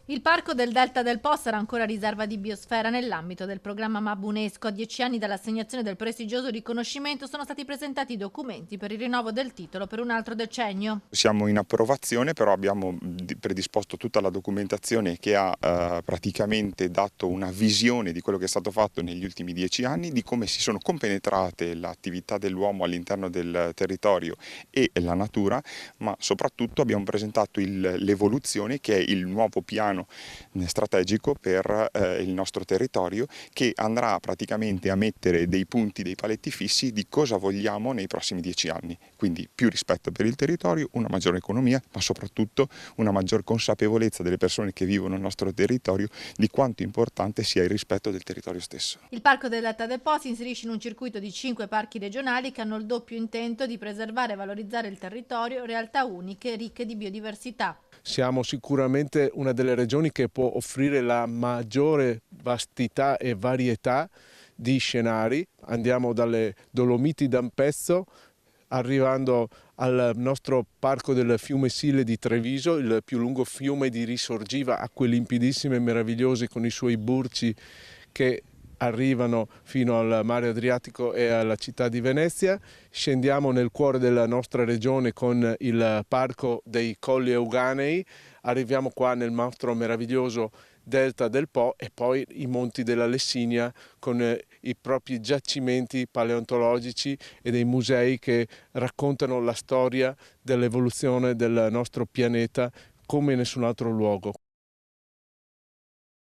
Il parco del Delta del Po sarà ancora riserva di biosfera nell'ambito del programma MAB UNESCO. A 10 anni dall'assegnazione del prestigioso riconoscimento sono stati presentati i documenti per il rinnovo del titolo per un altro decennio. Siamo in approvazione, però abbiamo predisposto tutta la documentazione che ha praticamente dato una visione di quello che è stato fatto negli ultimi 10 anni, di come si sono compenetrate l'attività dell'uomo all'interno del territorio e la natura, ma soprattutto abbiamo presentato l'evoluzione, che è il nuovo piano strategico per il nostro territorio, che andrà praticamente a mettere dei punti, dei paletti fissi di cosa vogliamo nei prossimi 10 anni. Quindi più rispetto per il territorio, una maggiore economia, ma soprattutto una maggior consapevolezza delle persone che vivono nel nostro territorio di quanto importante sia il rispetto del territorio stesso. Il Parco del Delta del Po si inserisce in un circuito di 5 parchi regionali che hanno il doppio intento di preservare e valorizzare il territorio, realtà uniche, ricche di biodiversità. Siamo sicuramente una delle regioni che può offrire la maggiore vastità e varietà di scenari. Andiamo dalle Dolomiti d'Ampezzo, arrivando al nostro parco del fiume Sile di Treviso, il più lungo fiume di Risorgiva, acque limpidissime e meravigliose con i suoi burci che arrivano fino al mare Adriatico e alla città di Venezia. Scendiamo nel cuore della nostra regione con il parco dei Colli Euganei, arriviamo qua nel nostro meraviglioso Delta del Po e poi i monti della Lessinia con i propri giacimenti paleontologici e dei musei che raccontano la storia dell'evoluzione del nostro pianeta come in nessun altro luogo.